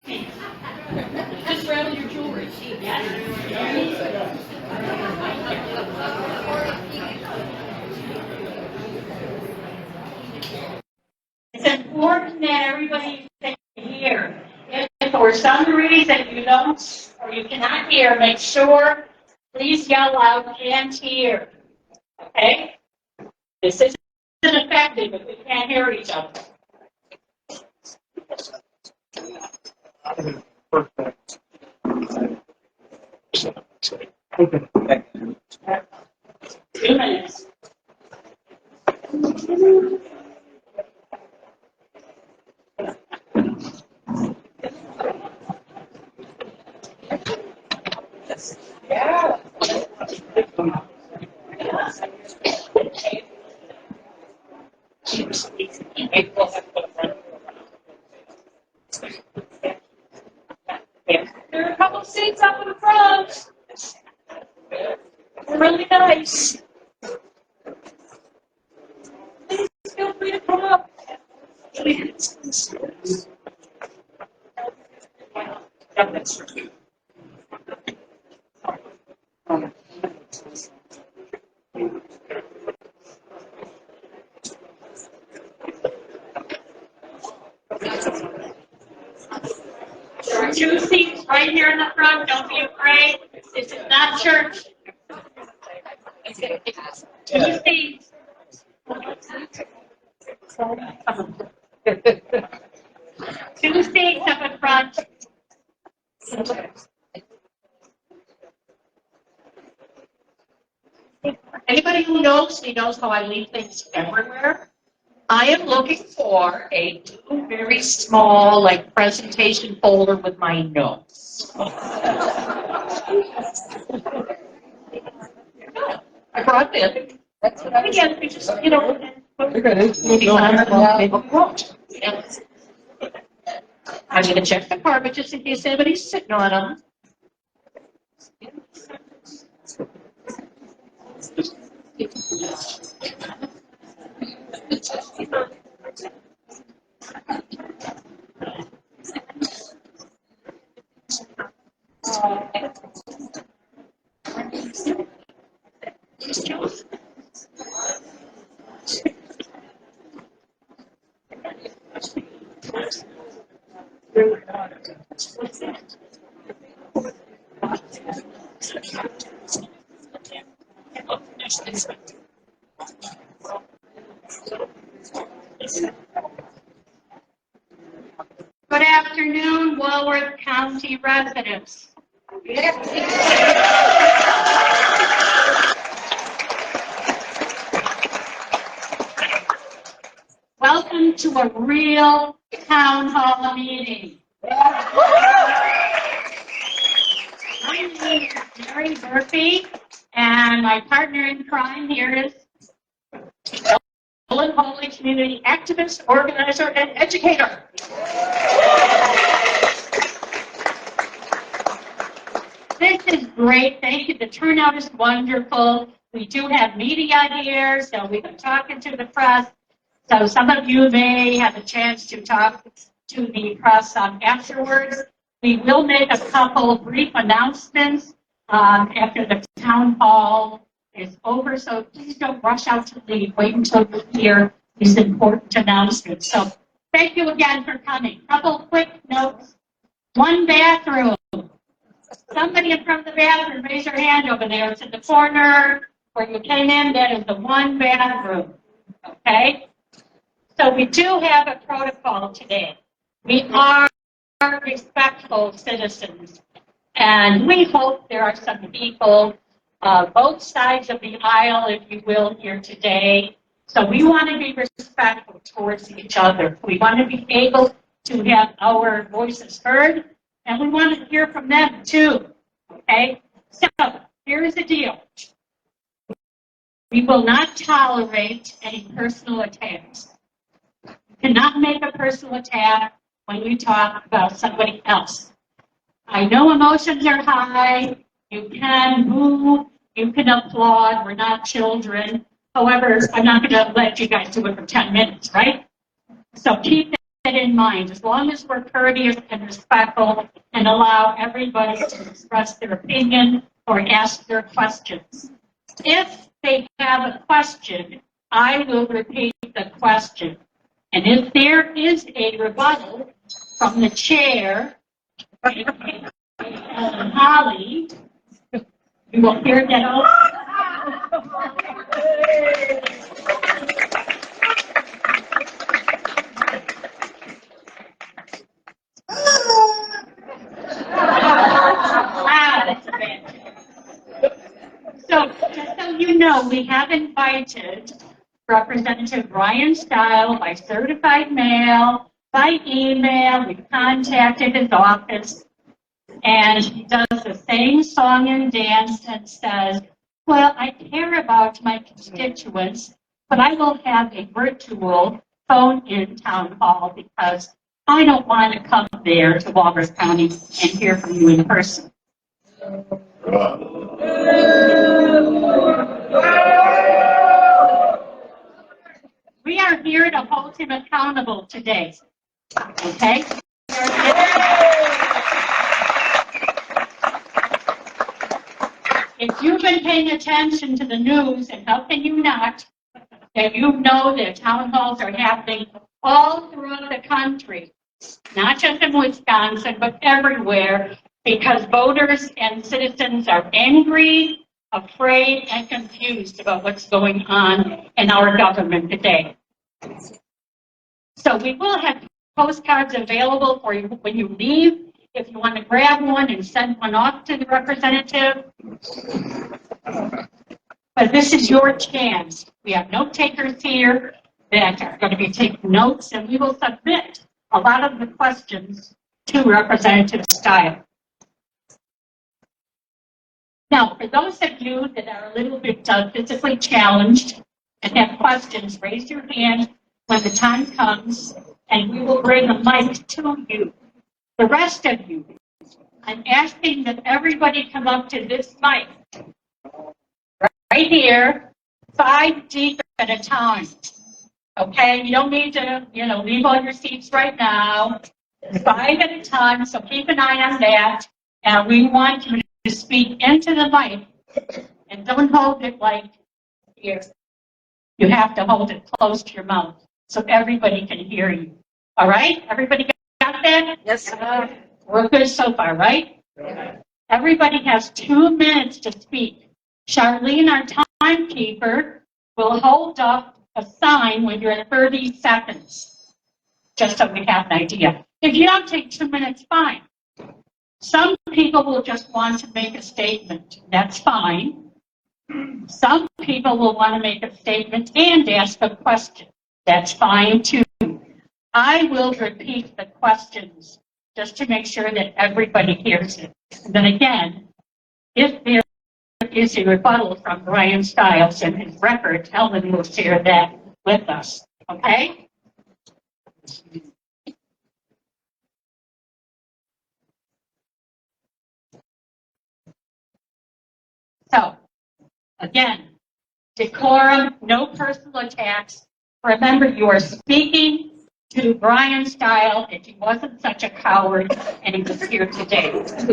Just rattle your jewelry. It's important that everybody stay here. If for some reason you don't or you cannot hear, make sure please yell out, can't hear. Okay? This isn't effective if we can't hear each other. Perfect. 2 minutes. Yeah. There are a couple seats up in front. They're really nice. Please feel free to come up. There are 2 seats right here in the front. Don't be afraid. This is not church. 2 seats. 2 seats up in front. Anybody who knows me knows how I leave things everywhere. I am looking for a new, very small, like, presentation folder with my notes. I brought it. That's what I was again. We just, maybe won't. I'm going to check the carpet just in case anybody's sitting on them. Good afternoon, Walworth County residents. Welcome to a real town hall meeting. My name is Mary Murphy, and my partner in crime here is Ellen Holy, community activist, organizer, and educator. This is great. Thank you. The turnout is wonderful. We do have media here, so we've been talking to the press. So some of you may have a chance to talk to the press afterwards. We will make a couple brief announcements after the town hall is over. So please don't rush out to leave. Wait until you hear these important announcements. So thank you again for coming. Couple quick notes. 1 bathroom. Somebody in front of the bathroom, raise your hand over there. It's in the corner where you came in. That is the 1 bathroom. Okay? So we do have a protocol today. We are respectful citizens. And we hope there are some people, both sides of the aisle, if you will, here today. So we want to be respectful towards each other. We want to be able to have our voices heard. And we want to hear from them, too. Okay? So, here's the deal. We will not tolerate any personal attacks. You cannot make a personal attack when you talk about somebody else. I know emotions are high. You can boo. You can applaud. We're not children. However, I'm not going to let you guys do it for 10 minutes, right? So keep that in mind, as long as we're courteous and respectful and allow everybody to express their opinion or ask their questions. If they have a question, I will repeat the question. And if there is a rebuttal from the chair, Holly, you will hear that all. So, just so you know, we have invited Representative Bryan Steil by certified mail, by email. We've contacted his office, and he does the same song and dance and says, well, I care about my constituents, but I will have a virtual phone-in town hall because I don't want to come there to Walworth County and hear from you in person. We are here to hold him accountable today. Okay? If you've been paying attention to the news, and how can you not, then you know that town halls are happening all throughout the country, not just in Wisconsin, but everywhere, because voters and citizens are angry, afraid, and confused about what's going on in our government today. So we will have postcards available for you when you leave, if you want to grab one and send one off to the representative. But this is your chance. We have note takers here that are going to be taking notes, and we will submit a lot of the questions to Representative Steil. Now, for those of you that are a little bit physically challenged and have questions, raise your hand when the time comes, and we will bring a mic to you. The rest of you, I'm asking that everybody come up to this mic, right here, 5 deep at a time. Okay, you don't need to, leave all your seats right now. 5 at a time, so keep an eye on that. And we want you to speak into the mic, and don't hold it like here. You have to hold it close to your mouth so everybody can hear you. All right? Everybody got that? Yes. We're good so far, right? Yeah. Everybody has 2 minutes to speak. Charlene, our timekeeper, will hold up a sign when you're at 30 seconds, just so we have an idea. If you don't take 2 minutes, fine. Some people will just want to make a statement. That's fine. Some people will want to make a statement and ask a question. That's fine too. I will repeat the questions just to make sure that everybody hears it. And then again, if there is a rebuttal from Bryan Steil in his record, Ellen will share that with us. Okay? So, again, decorum, no personal attacks. Remember, you are speaking to Bryan Steil if he wasn't such a coward and he was here today. So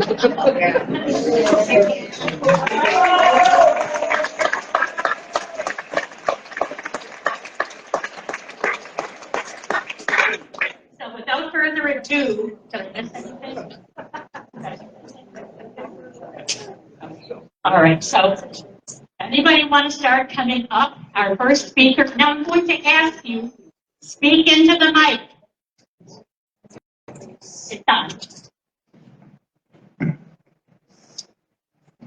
without further ado, all right, so anybody want to start coming up? Our first speaker, now I'm going to ask you, speak into the mic. It's done.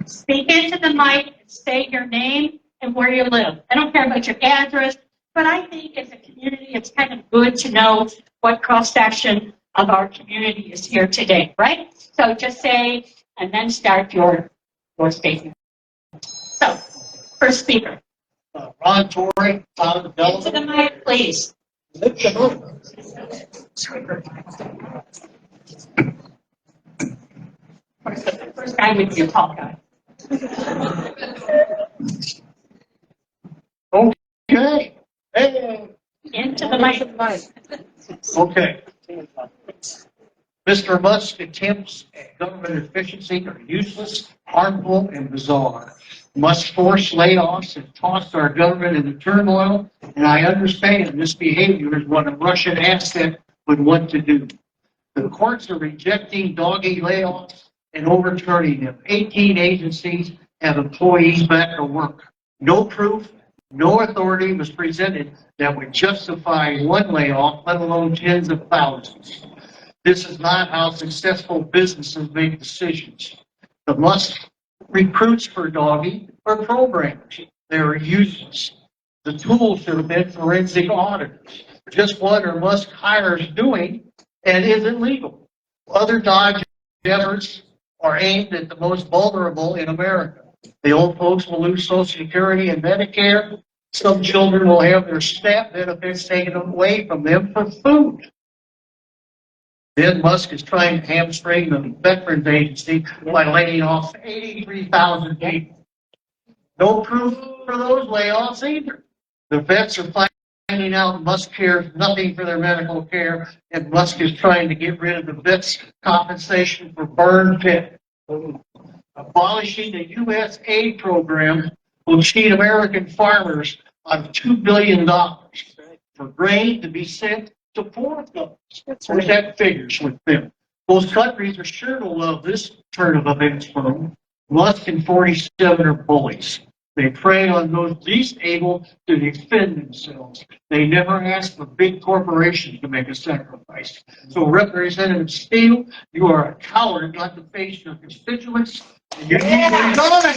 Speak into the mic, say your name and where you live. I don't care about your address, but I think as a community, it's kind of good to know what cross-section of our community is here today, right? So just say, and then start your statement. So, first speaker. Ron Torrey, Town of Delaware. To the mic, please. First guy with your tall guy. Okay. Hey. Into the mic. Okay. Mr. Musk's attempts at government efficiency are useless, harmful, and bizarre. Musk's forced layoffs have tossed our government into turmoil, and I understand this behavior is what a Russian asset would want to do. The courts are rejecting doggy layoffs and overturning them. 18 agencies have employees back to work. No proof, no authority was presented that would justify one layoff, let alone tens of thousands. This is not how successful businesses make decisions. The Musk recruits for doggy are programmers. They are useless. The tool should have been forensic auditors. Just what are Musk hires doing and isn't legal. Other dodge efforts are aimed at the most vulnerable in America. The old folks will lose Social Security and Medicare. Some children will have their SNAP benefits taken away from them for food. Then Musk is trying to hamstring the Veterans Agency by laying off 83,000 people. No proof for those layoffs either. The vets are finding out Musk cares nothing for their medical care, and Musk is trying to get rid of the vets' compensation for burn pit. Abolishing the U.S. aid program will cheat American farmers out of $2 billion for grain to be sent to poor countries. Where's that figures with them? Those countries are sure to love this turn of events for them. Musk and 47 are bullies. They prey on those least able to defend themselves. They never ask for big corporations to make a sacrifice. So, Representative Steil, you are a coward not to face your constituents. And you need to resign.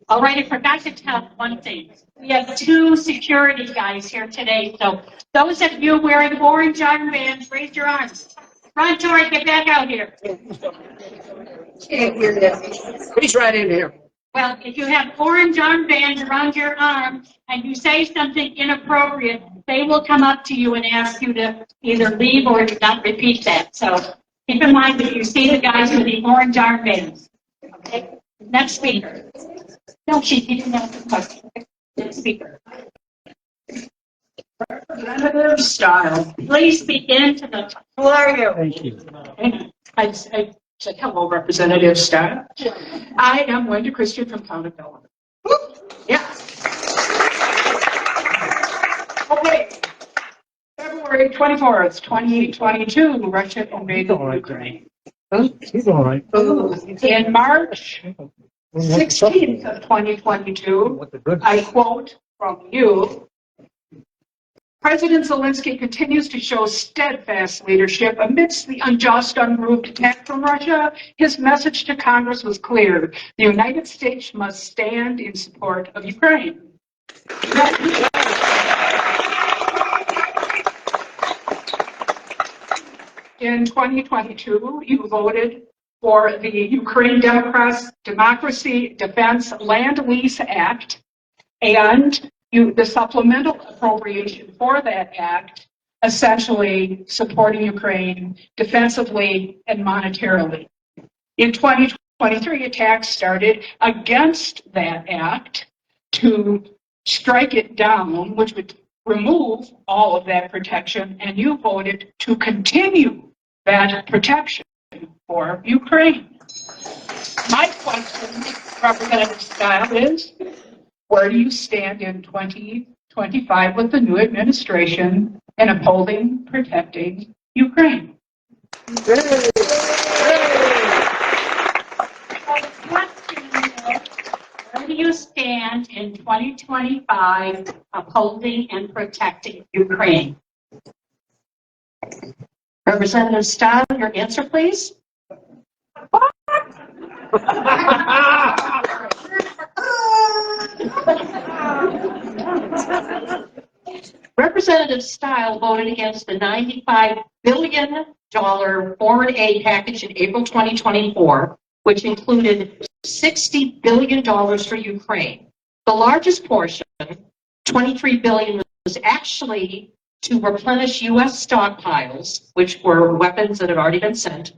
All right, I forgot to tell one thing. We have two security guys here today. So those of you wearing orange armbands, raise your arms. Ron Torrey, get back out here. Can't hear this. He's right in here. Well, if you have orange armbands around your arm and you say something inappropriate, they will come up to you and ask you to either leave or not repeat that. So keep in mind if you see the guys with the orange armbands. Okay? Next speaker. No, she didn't ask the question. Next speaker. Representative Steil. Please begin to the. Who are you? Thank you. I said, hello, Representative Steil. I am Wendy Christian from Town of Delaware. Yeah. Okay. February 24th, 2022, Russia invaded Ukraine. He's all right. In March 16th of 2022, I quote from you, President Zelensky continues to show steadfast leadership amidst the unjust, unprovoked attack from Russia. His message to Congress was clear. The United States must stand in support of Ukraine. In 2022, you voted for the Ukraine Democracy Defense Land Lease Act and the supplemental appropriation for that act, essentially supporting Ukraine defensively and monetarily. In 2023, attacks started against that act to strike it down, which would remove all of that protection, and you voted to continue that protection for Ukraine. My question, Representative Steil, is where do you stand in 2025 with the new administration in upholding, protecting Ukraine? Where do you stand in 2025 upholding and protecting Ukraine? Representative Steil, your answer, please. Representative Steil voted against the $95 billion foreign aid package in April 2024, which included $60 billion for Ukraine. The largest portion, $23 billion, was actually to replenish U.S. stockpiles, which were weapons that had already been sent,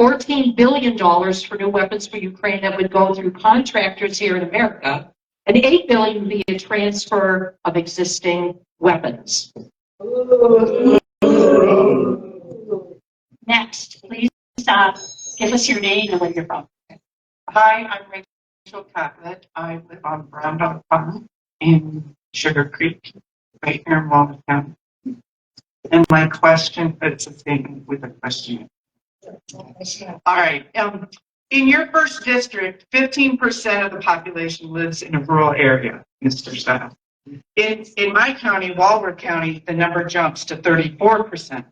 $14 billion for new weapons for Ukraine that would go through contractors here in America, and $8 billion would be a transfer of existing weapons. Next, please give us your name and where you're from. Hi, I'm Rachel Catlett. I live on Brown Farm in Sugar Creek, right here in Walden County. And my question, it's a statement with a question. All right. In your first district, 15% of the population lives in a rural area, Mr. Steil. In my county, Walworth County, the number jumps to 34%.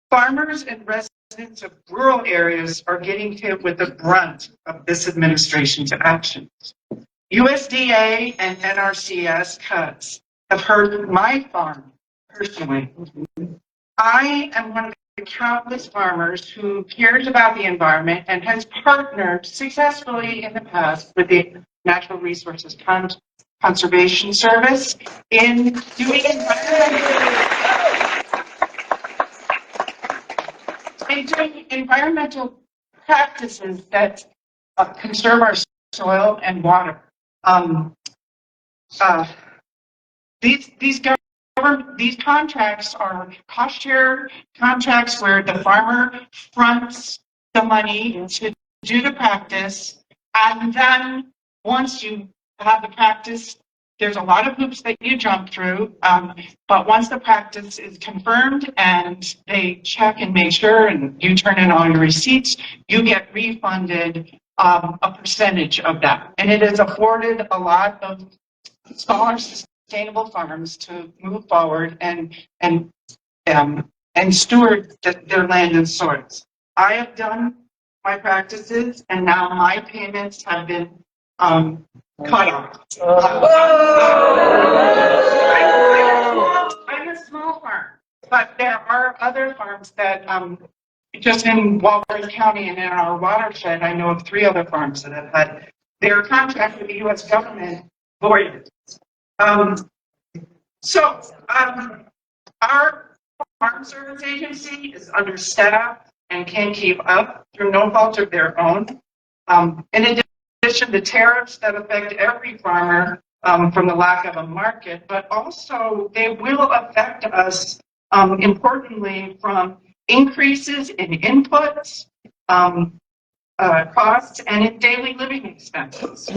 Farmers and residents of rural areas are getting hit with the brunt of this administration's actions. USDA and NRCS cuts have hurt my farm personally. I am one of the countless farmers who cares about the environment and has partnered successfully in the past with the Natural Resources Conservation Service in doing environmental practices that conserve our soil and water. These contracts are cost share contracts where the farmer fronts the money to do the practice, and then once you have the practice, there's a lot of hoops that you jump through, but once the practice is confirmed and they check and make sure and you turn in all your receipts, you get refunded a percentage of that. And it has afforded a lot of smaller sustainable farms to move forward and steward their land and soils. I have done my practices, and now my payments have been cut off. I'm a small farm, but there are other farms that just in Walworth County and in our watershed, I know of 3 other farms that have had their contract with the U.S. government voided. Our Farm Service Agency is understaffed and can't keep up through no fault of their own. In addition to tariffs that affect every farmer from the lack of a market, but also they will affect us importantly from increases in inputs, costs, and in daily living expenses.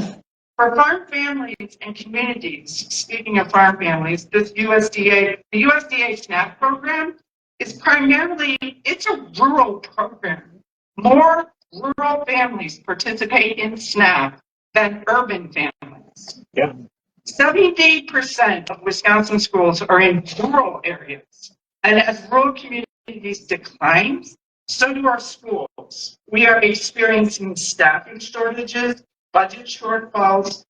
For farm families and communities, speaking of farm families, the USDA SNAP program is primarily, it's a rural program. More rural families participate in SNAP than urban families. Yeah. 70% of Wisconsin schools are in rural areas. And as rural communities decline, so do our schools. We are experiencing staffing shortages, budget shortfalls,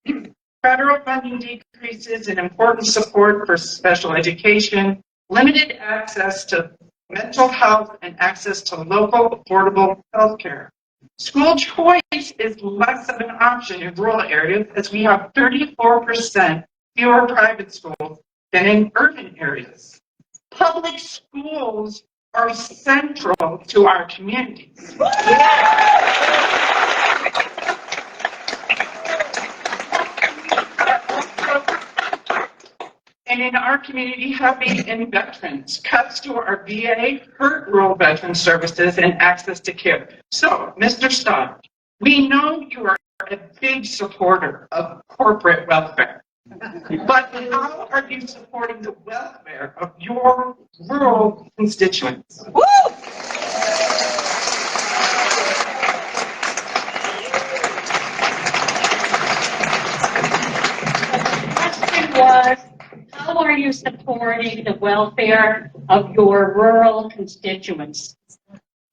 federal funding decreases, and important support for special education, limited access to mental health, and access to local affordable health care. School choice is less of an option in rural areas as we have 34% fewer private schools than in urban areas. Public schools are central to our communities. And in our community, heavy in veterans, cuts to our VA hurt rural veteran services and access to care. So, Mr. Steil, we know you are a big supporter of corporate welfare, but how are you supporting the welfare of your rural constituents? Woo! The question was, how are you supporting the welfare of your rural constituents?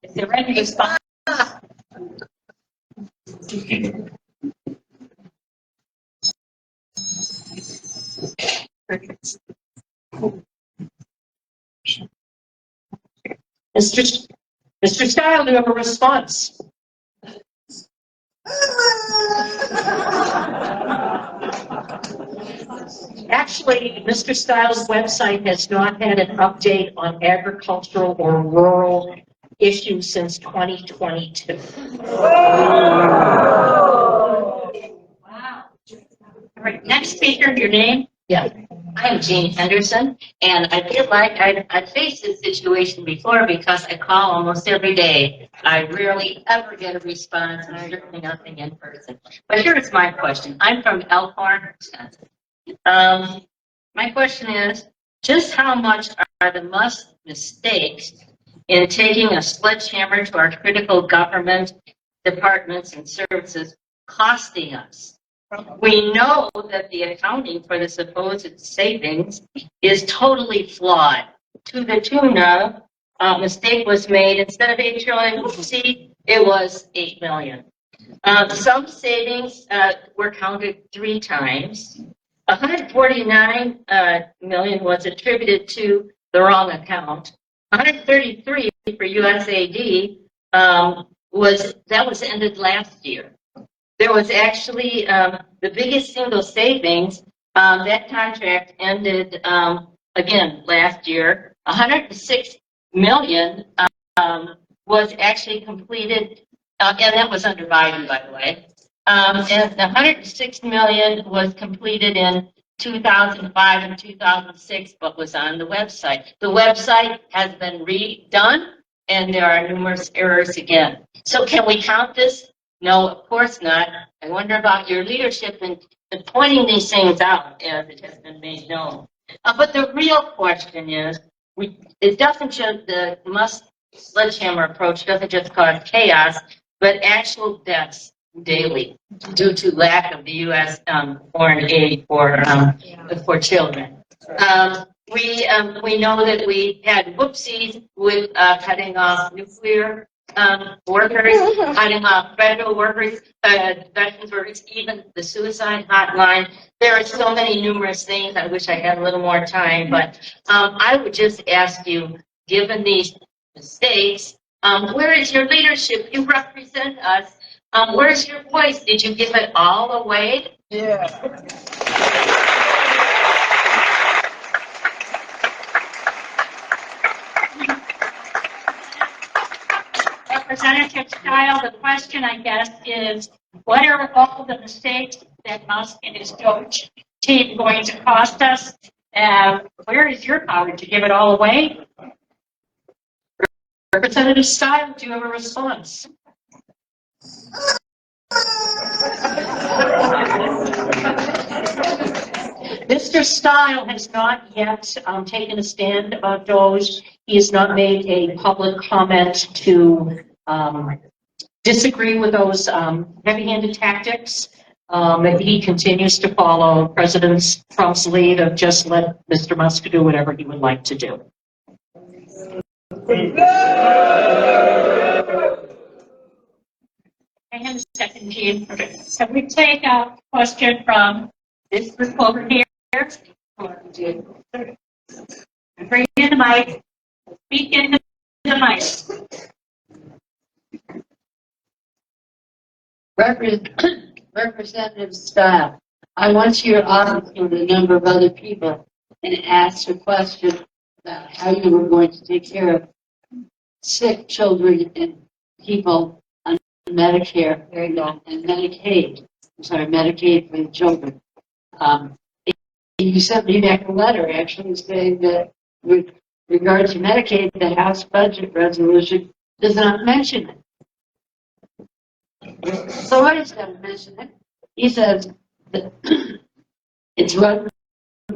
Is there any response? Mr. Steil, do you have a response? Actually, Mr. Steil's website has not had an update on agricultural or rural issued since 2022. All right, next speaker, your name? Yeah. I'm Jean Henderson, and I feel like I've faced this situation before because I call almost every day. I rarely ever get a response, and certainly nothing in person. But here's my question. I'm from Elkhorn, Wisconsin. My question is, just how much are the mistakes in taking a sledgehammer to our critical government departments and services costing us? We know that the accounting for the supposed savings is totally flawed. To the tune of, a mistake was made, instead of 8 trillion, it was 8 million. Some savings were counted 3 times. 149 million was attributed to the wrong account. 133 for USAID was ended last year. There was actually the biggest single savings. That contract ended again last year. 106 million was actually completed, and that was under Biden, by the way. And the 106 million was completed in 2005 and 2006, but was on the website. The website has been redone, and there are numerous errors again. So can we count this? No, of course not. I wonder about your leadership in pointing these things out as it has been made known. But the real question is, it doesn't just, the sledgehammer approach doesn't just cause chaos, but actual deaths daily due to lack of the U.S. Foreign aid for children. We know that we had whoopsies with cutting off nuclear workers, cutting off federal workers, veterans workers, even the suicide hotline. There are so many numerous things. I wish I had a little more time, but I would just ask you, given these mistakes, where is your leadership? You represent us. Where's your voice? Did you give it all away? Yeah. Representative Steil, the question, I guess, is what are all the mistakes that Musk and his Doge team going to cost us? Where is your power to give it all away? Representative Steil, do you have a response? Mr. Steil has not yet taken a stand about Doge. He has not made a public comment to disagree with those heavy-handed tactics. He continues to follow President Trump's lead of just let Mr. Musk do whatever he would like to do. Hang on a second, Jean. So we take a question from this group over here. Bring in the mic. Speak into the mic. Representative Steil, I went to your office with a number of other people and asked a question about how you were going to take care of sick children and people on Medicare and Medicaid. I'm sorry, Medicaid for the children. You sent me back a letter actually saying that with regard to Medicaid, the House budget resolution does not mention it. So I just got to mention it. He says that it's run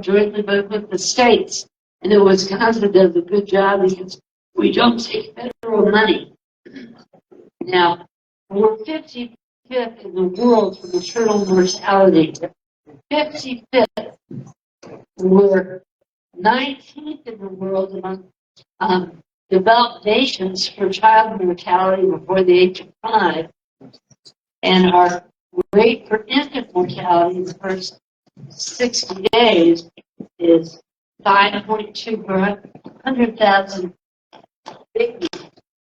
jointly with the states, and that Wisconsin does a good job because we don't take federal money. Now, we're 55th in the world for maternal mortality. 55th. We're 19th in the world among developed nations for child mortality before the age of 5. And our rate for infant mortality in the first 60 days is 5.2 per 100,000 babies.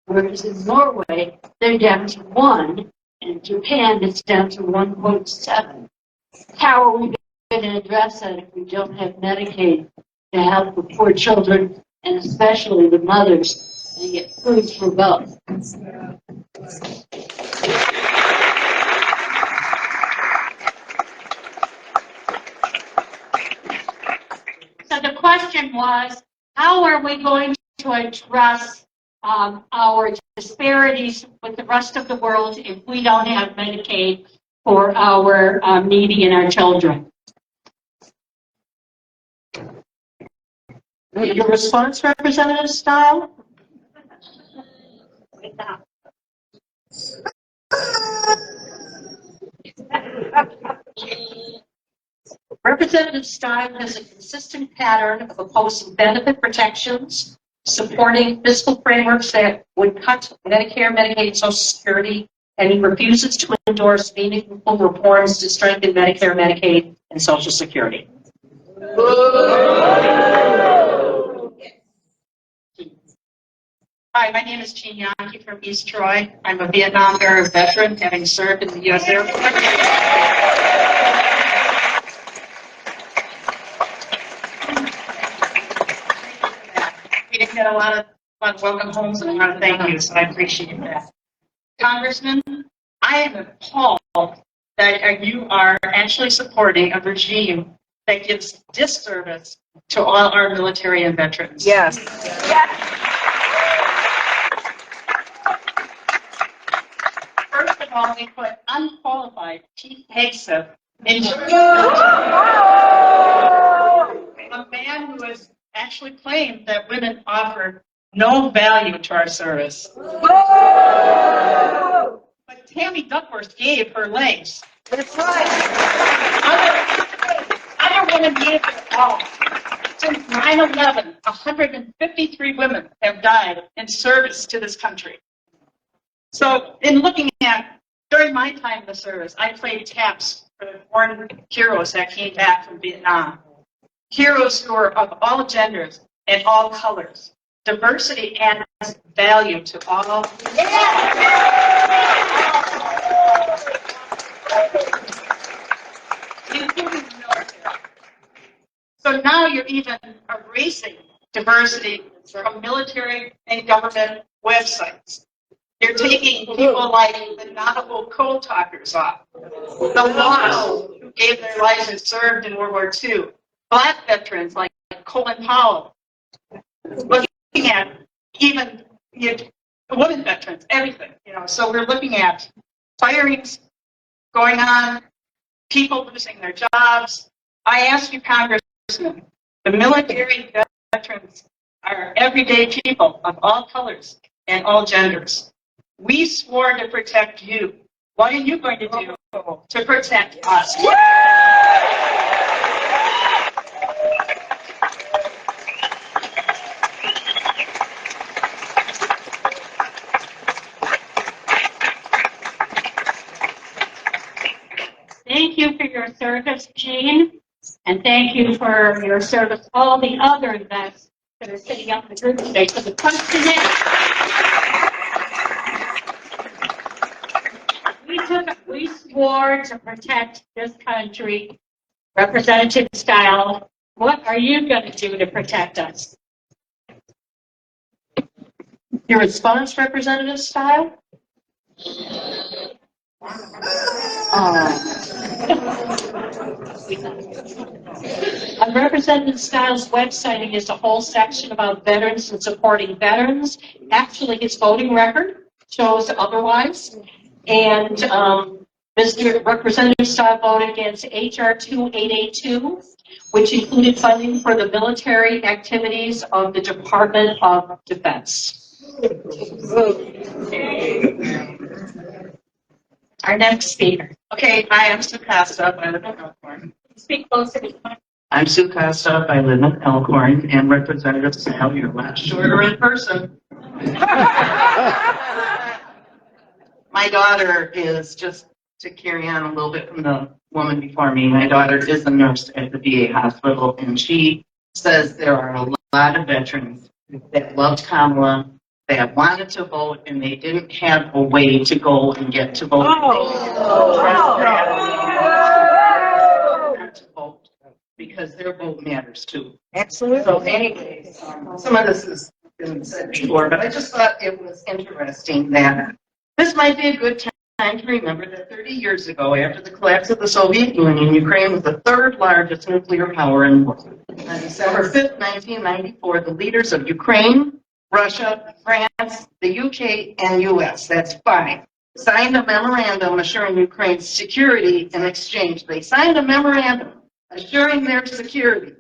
Whereas in Norway, they're down to 1, and in Japan, it's down to 1.7. How are we going to address that if we don't have Medicaid to help the poor children, and especially the mothers He approved for both. So the question was, how are we going to address our disparities with the rest of the world if we don't have Medicaid for our needy and our children? Your response, Representative Steil? Representative Stein has a consistent pattern of opposing benefit protections, supporting fiscal frameworks that would cut Medicare, Medicaid, Social Security, and he refuses to endorse meaningful reforms to strengthen Medicare, Medicaid, and Social Security. Hi, my name is Jean Yankee from East Troy. I'm a Vietnam era veteran, having served in the U.S. Air Force. We didn't get a lot of welcome homes and a lot of thank yous, so I appreciate that. Congressman, I am appalled that you are actually supporting a regime that gives disservice to all our military and veterans. Yes. First of all, we put unqualified chief Hagseth in charge. A man who has actually claimed that women offer no value to our service. But Tammy Duckworth gave her legs. That's right. Other women gave it all. Since 9/11, 153 women have died in service to this country. So in looking at, during my time in the service, I played taps for the foreign heroes that came back from Vietnam. Heroes who are of all genders and all colors. Diversity adds value to all. Including the military. So now you're even erasing diversity from military and government websites. You're taking people like the Navajo coal talkers off, the Lost who gave their lives and served in World War II, Black veterans like Colin Powell, looking at even women veterans, everything. So we're looking at firings going on, people losing their jobs. I ask you, Congressman, the military veterans are everyday people of all colors and all genders. We swore to protect you. What are you going to do to protect us? Thank you for your service, Jean, and thank you for your service, all the other vets that are sitting up in the group today. So the question is, we swore to protect this country. Representative Steil, what are you going to do to protect us? Your response, Representative Steil? On Representative Steil's website, he has a whole section about veterans and supporting veterans. Actually, his voting record shows otherwise. And Mr. Representative Steil voted against H.R. 2882, which included funding for the military activities of the Department of Defense. Our next speaker. Okay, hi, I'm Sue Costa. I live in Elkhorn. Speak closer to the mic. I'm Sue Costa. I live in Elkhorn, and Representative Steil, you're much shorter in person. My daughter is, just to carry on a little bit from the woman before me, my daughter is a nurse at the VA hospital, and she says there are a lot of veterans that loved Kamala, that wanted to vote, and they didn't have a way to go and get to vote. To vote because their vote matters too. Absolutely. So anyways, some of this is been said before, but I just thought it was interesting that this might be a good time to remember that 30 years ago, after the collapse of the Soviet Union, Ukraine was the third largest nuclear power in the world. On December 5th, 1994, the leaders of Ukraine, Russia, France, the UK, and US, that's five, signed a memorandum assuring Ukraine's security in exchange. They signed a memorandum assuring their security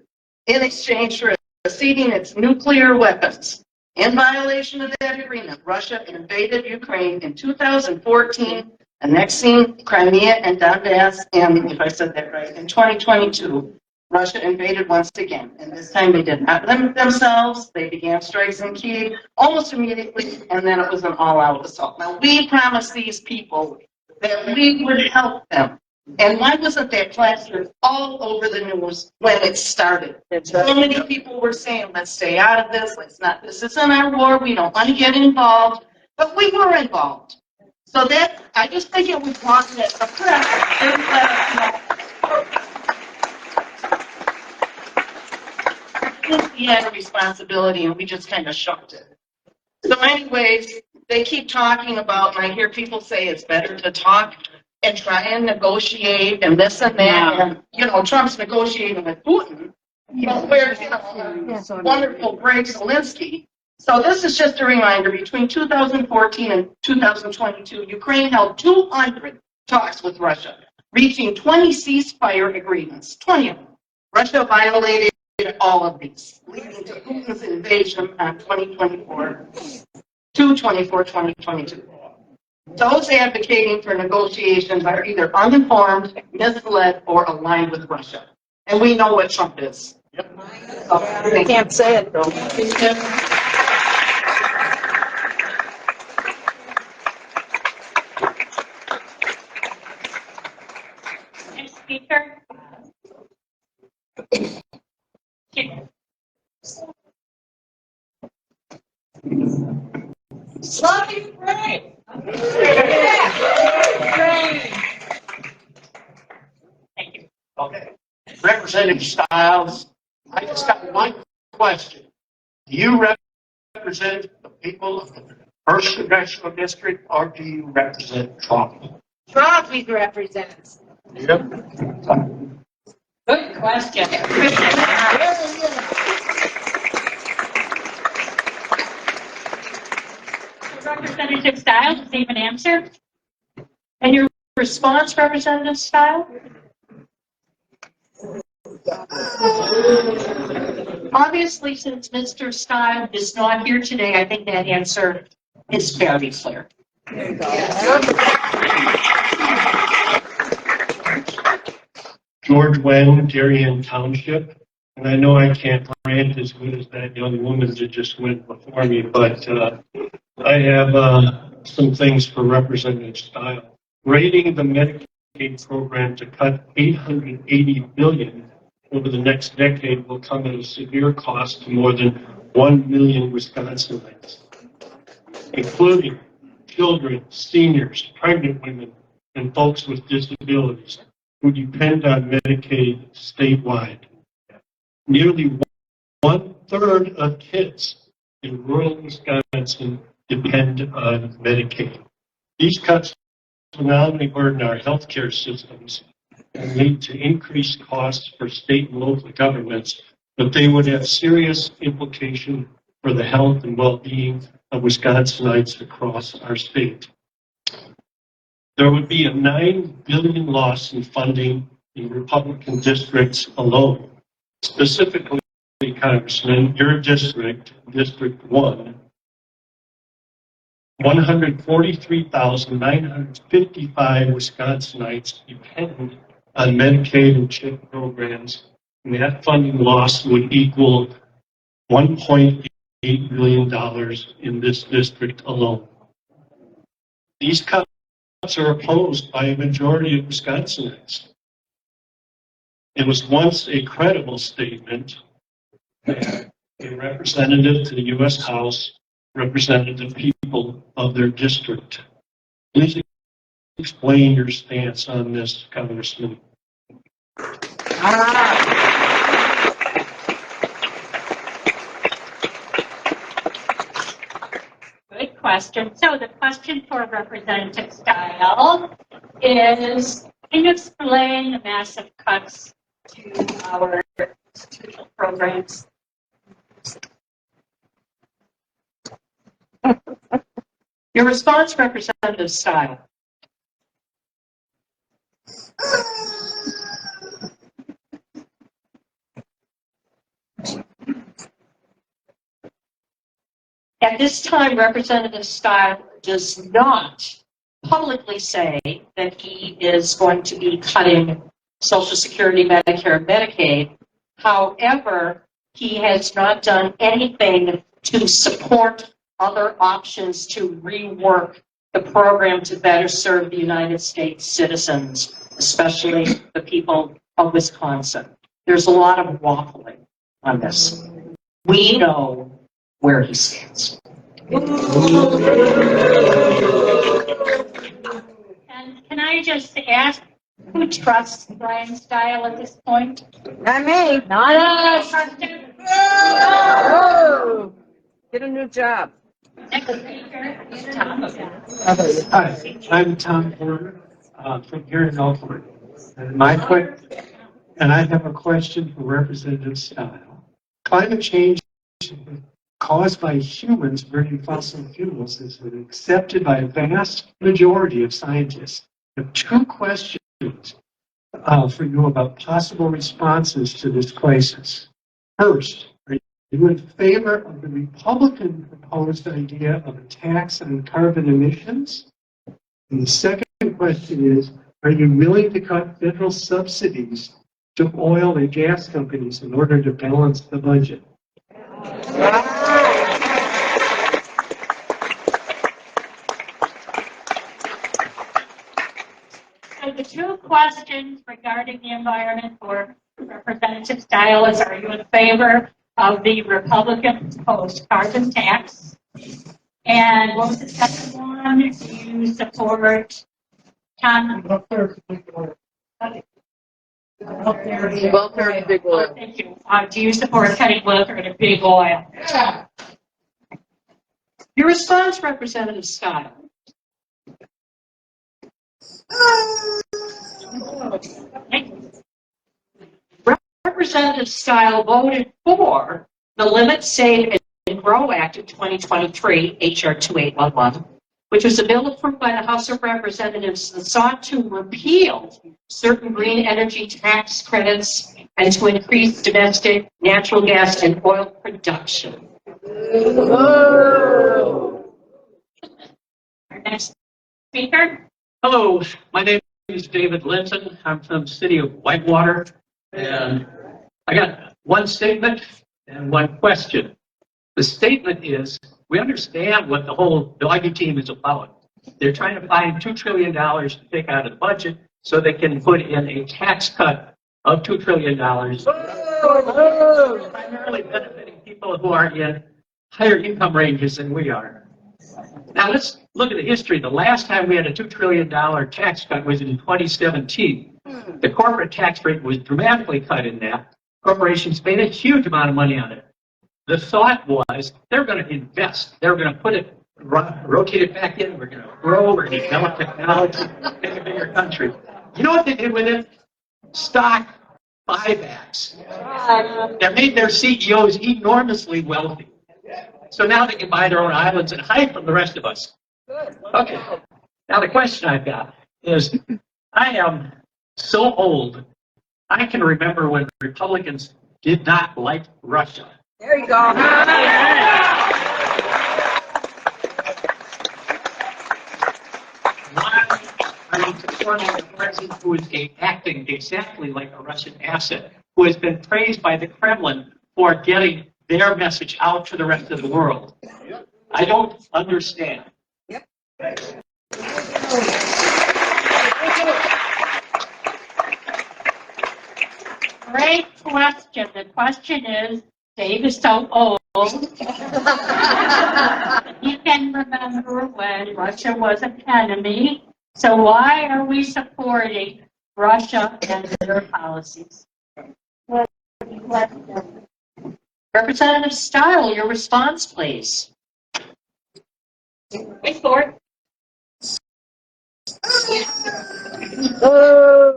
in exchange for ceding its nuclear weapons. In violation of that agreement, Russia invaded Ukraine in 2014, annexing Crimea and Donbass, and if I said that right, in 2022, Russia invaded once again, and this time they did not limit themselves. They began strikes in Kyiv almost immediately, and then it was an all-out assault. Now, we promised these people that we would help them. And why wasn't that plastered all over the news when it started? So many people were saying, let's stay out of this, this isn't our war, we don't want to get involved, but we were involved. So that, I just think it was wrong that the press didn't let us know. We had a responsibility and we just kind of shoved it. So anyways, they keep talking about, and I hear people say it's better to talk and try and negotiate and this and that. And, Trump's negotiating with Putin. Where's, wonderful Greg Zelensky. So this is just a reminder, between 2014 and 2022, Ukraine held 200 talks with Russia, reaching 20 ceasefire agreements, 20 of them. Russia violated all of these, leading to Putin's invasion on 2022. Those advocating for negotiations are either uninformed, misled, or aligned with Russia. And we know what Trump is. Yep. So, I can't say it, though. Next speaker. Sloppy Bryan. Thank you. Okay. Representative Stiles, I just got one question. Do you represent the people of the first congressional district, or do you represent Trump? Trump represents. Yep. Good question. Representative Steil, does he even answer? And your response, Representative Steil? Obviously, since Mr. Steil is not here today, I think that answer is fairly clear. George Wen, Darien Township. And I know I can't rant as good as that young woman that just went before me, but I have some things for Representative Steil. Rating the Medicaid program to cut $880 billion over the next decade will come at a severe cost to more than 1 million Wisconsinites, including children, seniors, pregnant women, and folks with disabilities who depend on Medicaid statewide. Nearly 1/3 of kids in rural Wisconsin depend on Medicaid. These cuts will not only burden our healthcare systems and lead to increased costs for state and local governments, but they would have serious implication for the health and well-being of Wisconsinites across our state. There would be a $9 billion loss in funding in Republican districts alone. Specifically, Congressman, your district, District 1, 143,955 Wisconsinites depend on Medicaid and CHIP programs, and that funding loss would equal $1.8 billion in this district alone. These cuts are opposed by a majority of Wisconsinites. It was once a credible statement that a representative to the U.S. House represented the people of their district. Please explain your stance on this, Congressman. question. So the question for Representative Steil is, can you explain the massive cuts to our institutional programs? Your response, Representative Steil. At this time, Representative Steil does not publicly say that he is going to be cutting Social Security, Medicare, and Medicaid. However, he has not done anything to support other options to rework the program to better serve the United States citizens, especially the people of Wisconsin. There's a lot of waffling on this. We know where he stands. And can I just ask, who trusts Bryan Steil at this point? Not me. Not us. Oh, get a new job. Next speaker is Tom. Hi, I'm Tom Porter from here in Elkhorn. And I have a question for Representative Steil. Climate change caused by humans burning fossil fuels is accepted by a vast majority of scientists. I have two questions for you about possible responses to this crisis. First, are you in favor of the Republican proposed idea of a tax on carbon emissions? And the second question is, are you willing to cut federal subsidies to oil and gas companies in order to balance the budget? So the two questions regarding the environment for Representative Steil is, are you in favor of the Republican proposed carbon tax? And what was the second one? Do you support Tom? Welfare to big oil. Thank you. Do you support cutting welfare to big oil? Your response, Representative Steil. Representative Steil voted for the Limit, Save, and Grow Act of 2023, H.R. 2811, which was a bill approved by the House of Representatives that sought to repeal certain green energy tax credits and to increase domestic natural gas and oil production. Our next speaker. Hello, my name is David Linton. I'm from the city of Whitewater, and I got one statement and one question. The statement is, we understand what the whole doggy team is about. They're trying to find $2 trillion to take out of the budget so they can put in a tax cut of $2 trillion, primarily benefiting people who are in higher income ranges than we are. Now let's look at the history. The last time we had a $2 trillion tax cut was in 2017. The corporate tax rate was dramatically cut in that. Corporations made a huge amount of money on it. The thought was they're going to invest. They're going to put it, rotate it back in. We're going to grow. We're going to develop technology, make a bigger country. You know what they did with it? Stock buybacks. That made their CEOs enormously wealthy. So now they can buy their own islands and hide from the rest of us. Okay. Now the question I've got is, I am so old, I can remember when Republicans did not like Russia. There you go. Why are you supporting a president who is acting exactly like a Russian asset, who has been praised by the Kremlin for getting their message out to the rest of the world? I don't understand. Great question. The question is, Dave is so old. He can remember when Russia was an enemy. So why are we supporting Russia and their policies? Representative Steil, your response, please. Wait for it.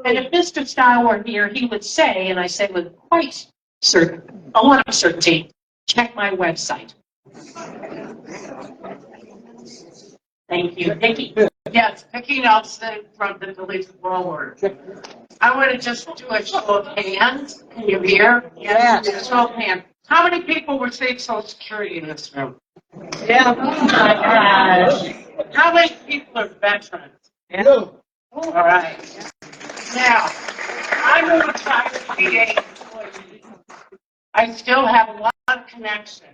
And if Mr. Steil were here, he would say, and I say with quite a lot of certainty, check my website. Thank you. Nikki? Yes, picking up from the village forward. I want to just do a show of hands. Can you hear? Yeah. Show of hands. How many people receive Social Security in this room? Yeah. Oh my gosh. How many people are veterans? Yeah. All right. Now, I'm a retired VA employee. I still have a lot of connection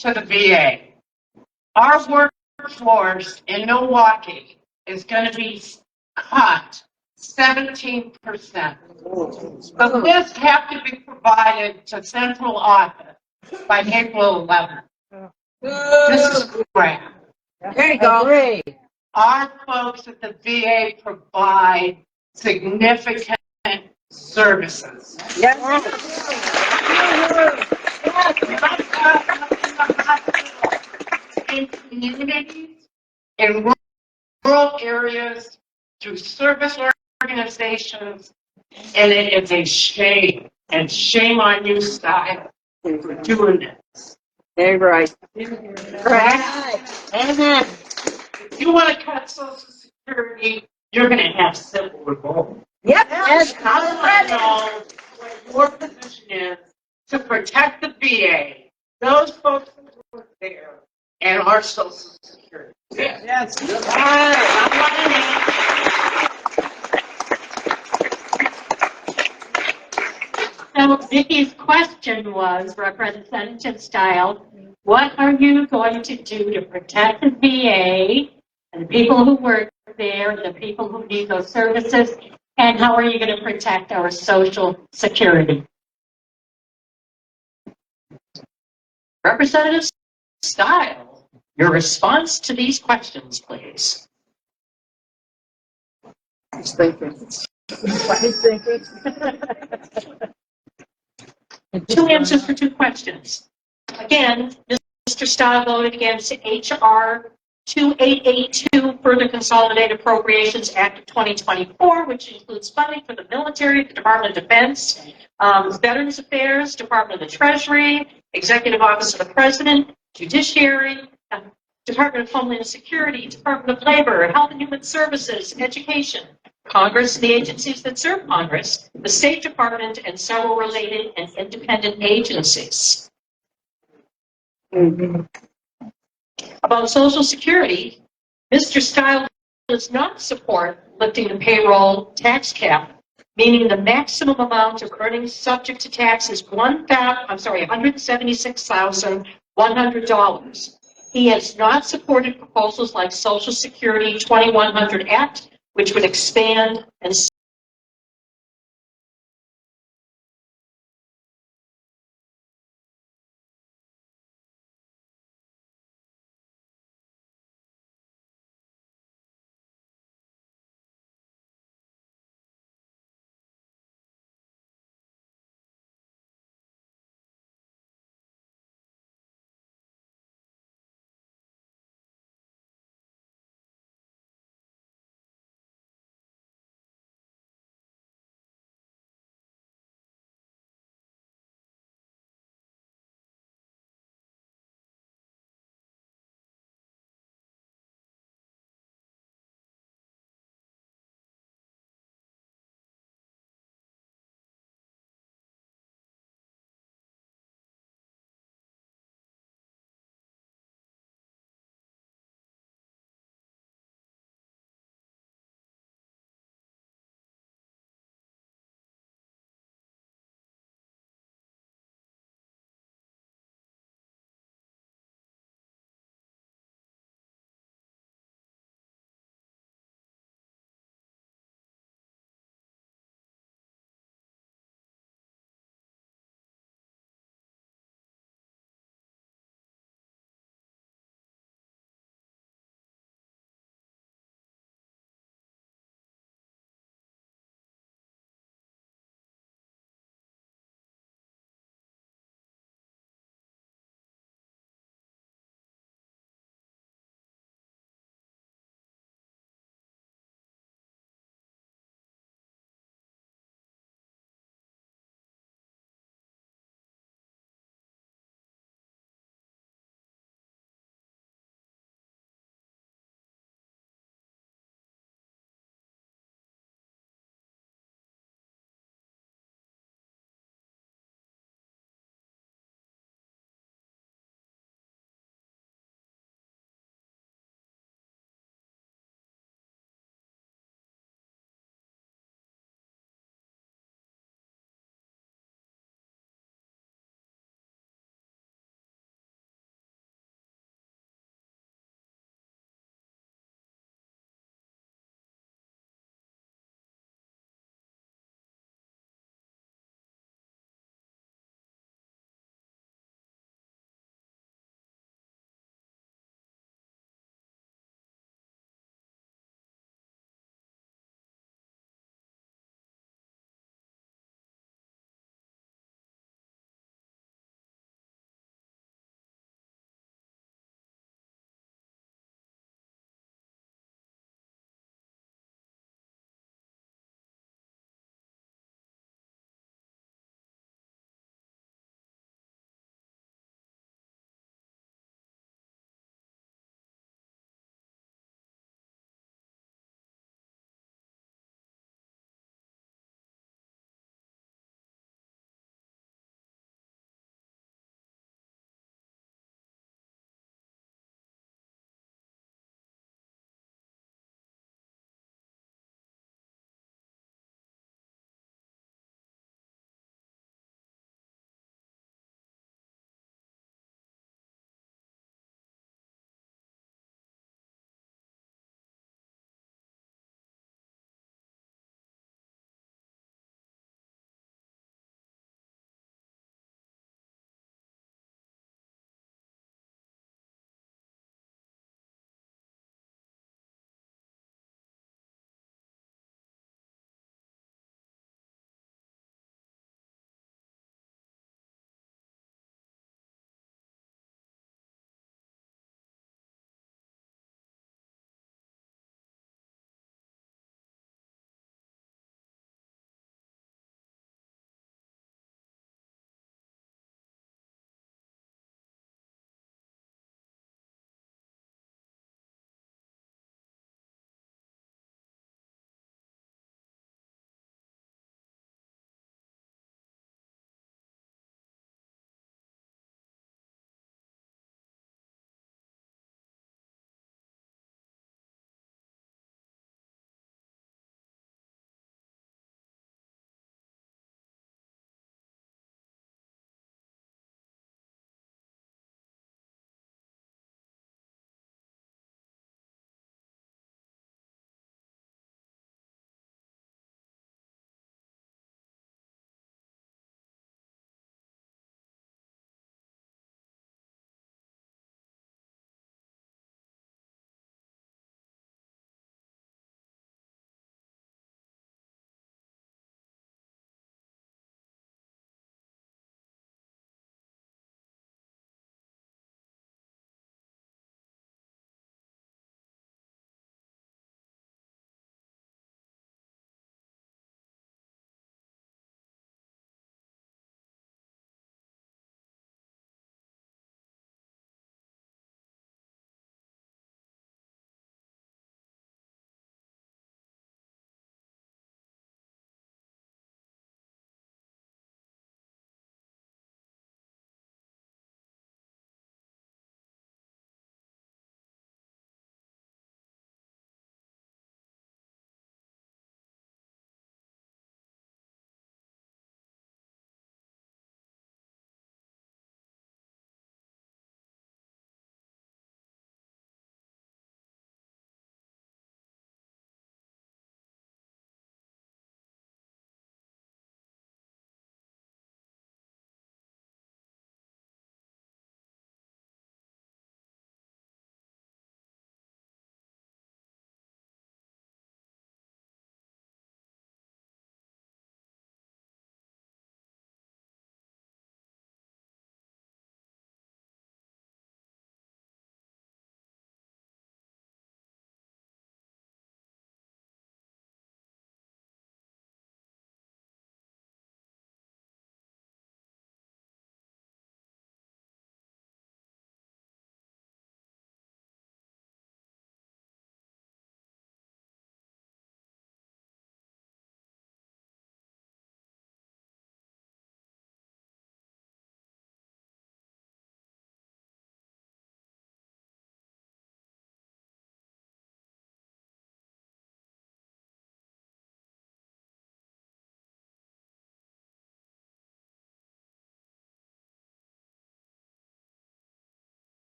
to the VA. Our workforce in Milwaukee is going to be cut 17%. The list have to be provided to central office by April 11th. This is crap. There you go. Great. Our folks at the VA provide significant services. Yes. In communities, in rural areas, through service organizations, and it is a shame, and shame on you, Steil, for doing this. Very right. Correct? Amen. If you want to cut Social Security, you're going to have civil revolt. Yep. Yes, I want to know what your position is to protect the VA, those folks who work there, and our Social Security. Yes. So Vicky's question was, Representative Steil, what are you going to do to protect the VA and the people who work there and the people who need those services? And how are you going to protect our Social Security? Representative Steil, your response to these questions, please. He's thinking. He's thinking. Two answers for two questions. Again, Mr. Steil voted against H.R. 2882, Further Consolidated Appropriations Act of 2024, which includes funding for the military, the Department of Defense, Veterans Affairs, Department of the Treasury, Executive Office of the President, Judiciary, Department of Homeland Security, Department of Labor, Health and Human Services, Education, Congress, the agencies that serve Congress, the State Department, and several related and independent agencies. About Social Security, Mr. Steil does not support lifting the payroll tax cap, meaning the maximum amount of earnings subject to tax is $176,100. He has not supported proposals like Social Security 2100 Act, which would expand and